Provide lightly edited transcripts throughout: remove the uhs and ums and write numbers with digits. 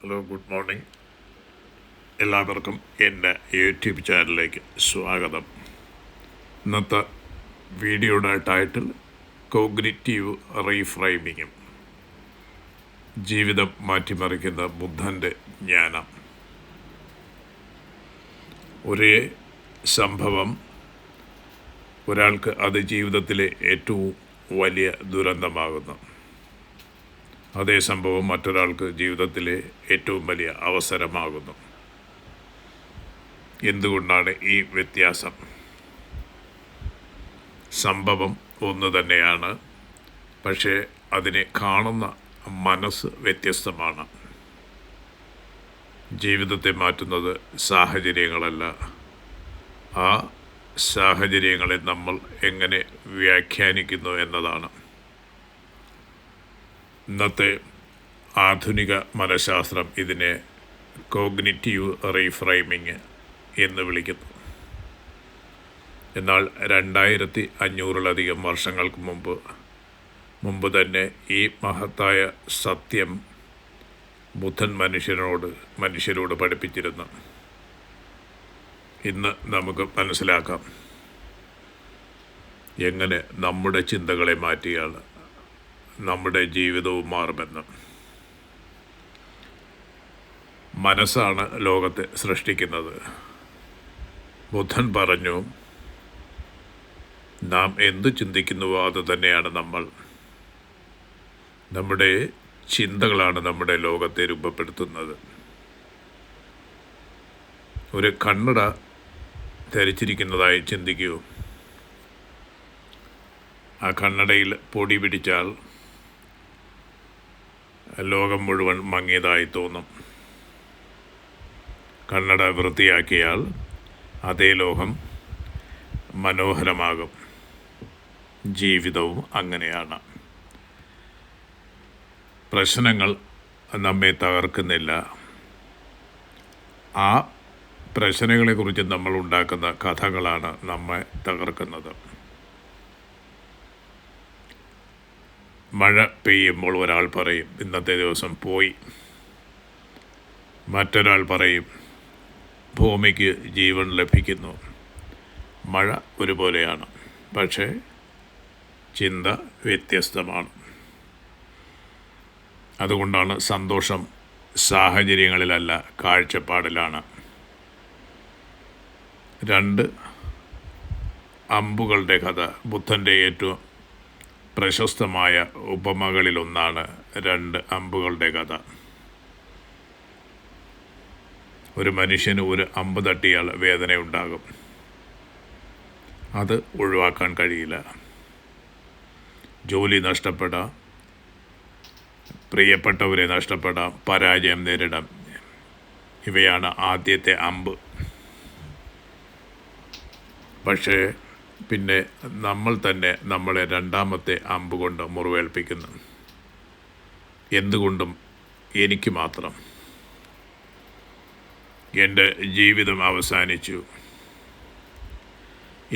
Hello, good morning. എല്ലാവർക്കും എൻ്റെ YouTube ചാനലിലേക്ക് സ്വാഗതം. ഇന്നത്തെ വീഡിയോയുടെ ടൈറ്റിൽ കോഗ്നിറ്റീവ് റീഫ്രെയിമിങ്ങും ജീവിതം മാറ്റിമറിക്കുന്ന ബുദ്ധൻ്റെ ജ്ഞാനം. ഒരേ സംഭവം ഒരാൾക്ക് അത് ജീവിതത്തിലെ ഏറ്റവും വലിയ ദുരന്തമാകുന്നു. അതേ സംഭവം മറ്റൊരാൾക്ക് ജീവിതത്തിലെ ഏറ്റവും വലിയ അവസരമാകുന്നു. എന്തുകൊണ്ടാണ് ഈ വ്യത്യാസം? സംഭവം ഒന്ന് തന്നെയാണ്, പക്ഷേ അതിനെ കാണുന്ന മനസ്സ് വ്യത്യസ്തമാണ്. ജീവിതത്തെ മാറ്റുന്നത് സാഹചര്യങ്ങളല്ല, ആ സാഹചര്യങ്ങളെ നമ്മൾ എങ്ങനെ വ്യാഖ്യാനിക്കുന്നു എന്നതാണ്. ഇന്നത്തെ ആധുനിക മനഃശാസ്ത്രം ഇതിനെ കോഗ്നിറ്റീവ് റീഫ്രെയിമിങ് എന്ന് വിളിക്കുന്നു. എന്നാൽ 2500-ലധികം വർഷങ്ങൾക്ക് മുമ്പ് തന്നെ ഈ മഹത്തായ സത്യം ബുദ്ധൻ മനുഷ്യരോട് പഠിപ്പിച്ചിരുന്നു. ഇന്ന് നമുക്ക് മനസ്സിലാക്കാം എങ്ങനെ നമ്മുടെ ചിന്തകളെ മാറ്റിയാൽ നമ്മുടെ ജീവിതവും മാറുമെന്ന്. മനസ്സാണ് ലോകത്തെ സൃഷ്ടിക്കുന്നത്. ബുദ്ധൻ പറഞ്ഞു, നാം എന്തു ചിന്തിക്കുന്നുവോ അത് തന്നെയാണ് നമ്മൾ. നമ്മുടെ ചിന്തകളാണ് നമ്മുടെ ലോകത്തെ രൂപപ്പെടുത്തുന്നത്. ഒരു കണ്ണട ധരിച്ചിരിക്കുന്നതായി ചിന്തിക്കൂ. ആ കണ്ണടയിൽ പൊടി പിടിച്ചാൽ ലോകം മുഴുവൻ മങ്ങിയതായി തോന്നും. കണ്ണട വൃത്തിയാക്കിയാൽ അതേ ലോകം മനോഹരമാകും. ജീവിതവും അങ്ങനെയാണ്. പ്രശ്നങ്ങൾ നമ്മെ തകർക്കുന്നില്ല, ആ പ്രശ്നങ്ങളെക്കുറിച്ച് നമ്മൾ ഉണ്ടാക്കുന്ന കഥകളാണ് നമ്മെ തകർക്കുന്നത്. മഴ പെയ്യുമ്പോൾ ഒരാൾ പറയും ഇന്നത്തെ ദിവസം പോയി. മറ്റൊരാൾ പറയും ഭൂമിക്ക് ജീവൻ ലഭിക്കുന്നു. മഴ ഒരുപോലെയാണ്, പക്ഷേ ചിന്ത വ്യത്യസ്തമാണ്. അതുകൊണ്ടാണ് സന്തോഷം സാഹചര്യങ്ങളിലല്ല, കാഴ്ചപ്പാടിലാണ്. 2 അമ്പുകളുടെ കഥ ബുദ്ധൻ്റെ ഏറ്റവും പ്രശസ്തമായ ഉപമകളിലൊന്നാണ് 2 അമ്പുകളുടെ കഥ. ഒരു മനുഷ്യന് ഒരു അമ്പ് തട്ടിയാൽ വേദനയുണ്ടാകും. അത് ഒഴിവാക്കാൻ കഴിയില്ല. ജോലി നഷ്ടപ്പെടാം, പ്രിയപ്പെട്ടവരെ നഷ്ടപ്പെടാം, പരാജയം നേരിടാം. ഇവയാണ് ആദ്യത്തെ അമ്പ്. പക്ഷേ പിന്നെ നമ്മൾ തന്നെ നമ്മളെ 2ാമത്തെ അമ്പ് കൊണ്ട് മുറിവേൽപ്പിക്കുന്നു. എന്തുകൊണ്ടും എനിക്ക് മാത്രം. എൻ്റെ ജീവിതം അവസാനിച്ചു,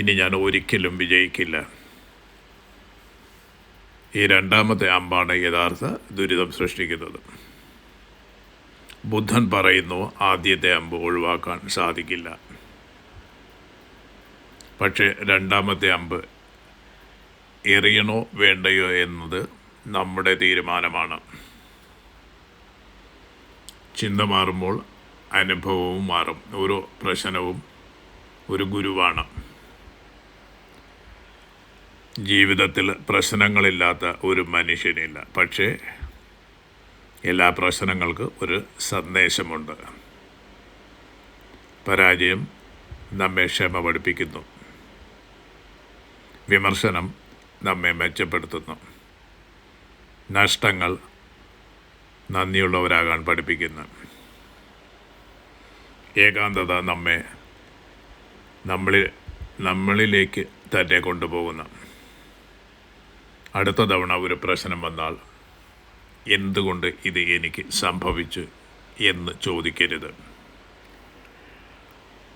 ഇനി ഞാൻ ഒരിക്കലും വിജയിക്കില്ല. ഈ 2ാമത്തെ അമ്പാണ് യഥാർത്ഥ ദുരിതം സൃഷ്ടിക്കുന്നത്. ബുദ്ധൻ പറയുന്നു ആദ്യത്തെ അമ്പ് ഒഴിവാക്കാൻ സാധിക്കില്ല, പക്ഷേ 2ാമത്തെ അമ്പ് എറിയണോ വേണ്ടയോ എന്നത് നമ്മുടെ തീരുമാനമാണ്. ചിന്ത മാറുമ്പോൾ അനുഭവവും മാറും. ഓരോ പ്രശ്നവും ഒരു ഗുരുവാണ്. ജീവിതത്തിൽ പ്രശ്നങ്ങളില്ലാത്ത ഒരു മനുഷ്യനില്ല, പക്ഷേ എല്ലാ പ്രശ്നങ്ങൾക്കും ഒരു സന്ദേശമുണ്ട്. പരാജയം നമ്മെ ക്ഷമ പഠിപ്പിക്കുന്നു. വിമർശനം നമ്മെ മെച്ചപ്പെടുത്തുന്നു. നഷ്ടങ്ങൾ നന്ദിയുള്ളവരാകാൻ പഠിപ്പിക്കുന്നു. ഏകാന്തത നമ്മളിലേക്ക് തന്നെ കൊണ്ടുപോകുന്നു. അടുത്ത തവണ ഒരു പ്രശ്നം വന്നാൽ എന്തുകൊണ്ട് ഇത് എനിക്ക് സംഭവിച്ചു എന്ന് ചോദിക്കരുത്.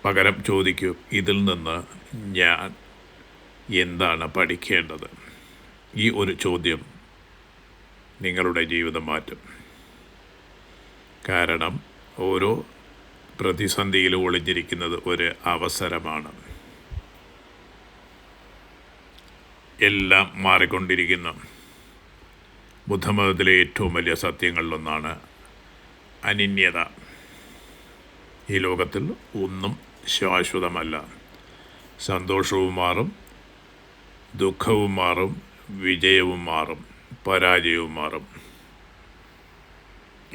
പകരം ചോദിക്കൂ, ഇതിൽ നിന്ന് ഞാൻ എന്താണ് പഠിക്കേണ്ടത്? ഈ ഒരു ചോദ്യം നിങ്ങളുടെ ജീവിതം മാറ്റും. കാരണം ഓരോ പ്രതിസന്ധിയിലും ഒളിഞ്ഞിരിക്കുന്നത് ഒരു അവസരമാണ്. എല്ലാം മാറിക്കൊണ്ടിരിക്കുന്നു. ബുദ്ധമതത്തിലെ ഏറ്റവും വലിയ സത്യങ്ങളിലൊന്നാണ് അനിന്യത. ഈ ലോകത്തിൽ ഒന്നും ശാശ്വതമല്ല. സന്തോഷവും മാറും, ദുഃഖവും മാറും, വിജയവും മാറും, പരാജയവും മാറും.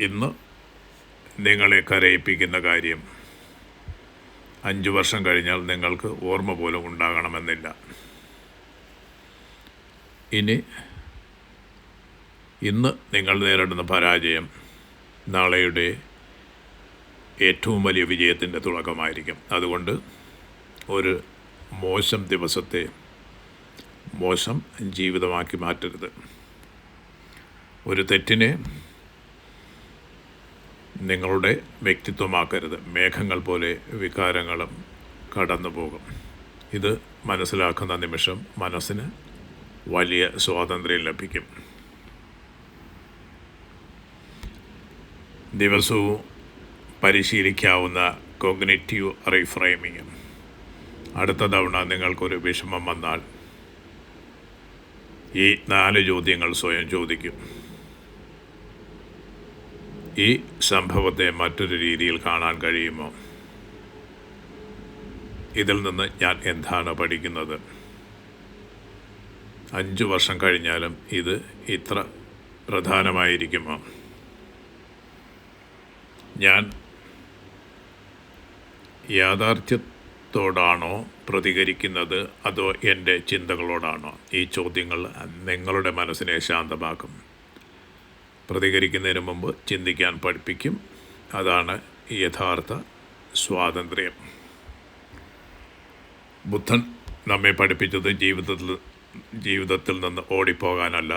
ഇന്ന് നിങ്ങളെ കരയിപ്പിക്കുന്ന കാര്യം 5 വർഷം കഴിഞ്ഞാൽ നിങ്ങൾക്ക് ഓർമ്മ പോലും ഉണ്ടാകണമെന്നില്ല. ഇന്ന് നിങ്ങൾ നേരിടുന്ന പരാജയം നാളെയുടെ ഏറ്റവും വലിയ വിജയത്തിൻ്റെ തുടക്കമായിരിക്കും. അതുകൊണ്ട് ഒരു മോശം ദിവസത്തെ മോശം ജീവിതമാക്കി മാറ്റരുത്. ഒരു തെറ്റിനെ നിങ്ങളുടെ വ്യക്തിത്വമാക്കരുത്. മേഘങ്ങൾ പോലെ വികാരങ്ങളും കടന്നു പോകും. ഇത് മനസ്സിലാക്കുന്ന നിമിഷം മനസ്സിന് വലിയ സ്വാതന്ത്ര്യം ലഭിക്കും. ദിവസവും പരിശീലിക്കാവുന്ന കോഗ്നിറ്റീവ് റീഫ്രെയിമിങ്. അടുത്ത തവണ നിങ്ങൾക്കൊരു വിഷമം വന്നാൽ ഈ 4 ചോദ്യങ്ങൾ സ്വയം ചോദിക്കും. ഈ സംഭവത്തെ മറ്റൊരു രീതിയിൽ കാണാൻ കഴിയുമോ? ഇതിൽ നിന്ന് ഞാൻ എന്താണ് പഠിക്കുന്നത്? 5 വർഷം കഴിഞ്ഞാലും ഇത് ഇത്ര പ്രധാനമായിരിക്കുമോ? ഞാൻ യാഥാർത്ഥ്യത്തോടാണോ പ്രതികരിക്കുന്നത്, അതോ എൻ്റെ ചിന്തകളോടാണോ? ഈ ചോദ്യങ്ങൾ നിങ്ങളുടെ മനസ്സിനെ ശാന്തമാക്കും. പ്രതികരിക്കുന്നതിന് മുമ്പ് ചിന്തിക്കാൻ പഠിപ്പിക്കും. അതാണ് യഥാർത്ഥ സ്വാതന്ത്ര്യം. ബുദ്ധൻ നമ്മെ പഠിപ്പിച്ചത് ജീവിതത്തിൽ നിന്ന് ഓടിപ്പോകാനല്ല,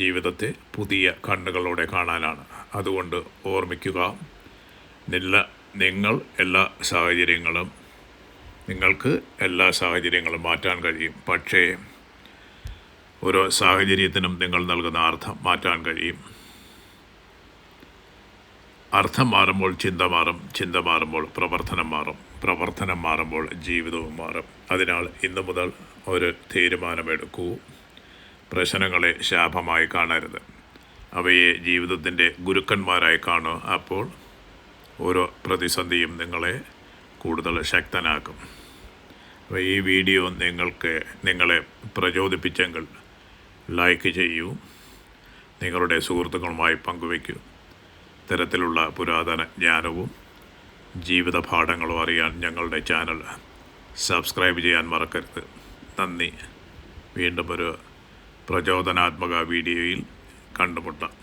ജീവിതത്തെ പുതിയ കണ്ണുകളോടെ കാണാനാണ്. അതുകൊണ്ട് ഓർമ്മിക്കുക, നിങ്ങൾക്ക് എല്ലാ സാഹചര്യങ്ങളും മാറ്റാൻ കഴിയും. പക്ഷേ ഓരോ സാഹചര്യത്തിനും നിങ്ങൾ നൽകുന്ന അർത്ഥം മാറ്റാൻ കഴിയും. അർത്ഥം മാറുമ്പോൾ ചിന്ത മാറും, ചിന്ത മാറുമ്പോൾ പ്രവർത്തനം മാറും, പ്രവർത്തനം മാറുമ്പോൾ ജീവിതവും മാറും. അതിനാൽ ഇന്നു മുതൽ ഒരു തീരുമാനമെടുക്കൂ. പ്രശ്നങ്ങളെ ശാപമായി കാണരുത്, അവയെ ജീവിതത്തിൻ്റെ ഗുരുക്കന്മാരായി കാണൂ. അപ്പോൾ ഓരോ പ്രതിസന്ധിയും നിങ്ങളെ കൂടുതൽ ശക്തനാക്കും. അപ്പോൾ ഈ വീഡിയോ നിങ്ങളെ പ്രചോദിപ്പിച്ചെങ്കിൽ ലൈക്ക് ചെയ്യൂ, നിങ്ങളുടെ സുഹൃത്തുക്കളുമായി പങ്കുവയ്ക്കൂ. ഇത്തരത്തിലുള്ള പുരാതന ജ്ഞാനവും ജീവിത പാഠങ്ങളും അറിയാൻ ഞങ്ങളുടെ ചാനൽ സബ്സ്ക്രൈബ് ചെയ്യാൻ മറക്കരുത്. നന്ദി. വീണ്ടും ഒരു പ്രചോദനാത്മക വീഡിയോയിൽ കണ്ടുമുട്ടാം.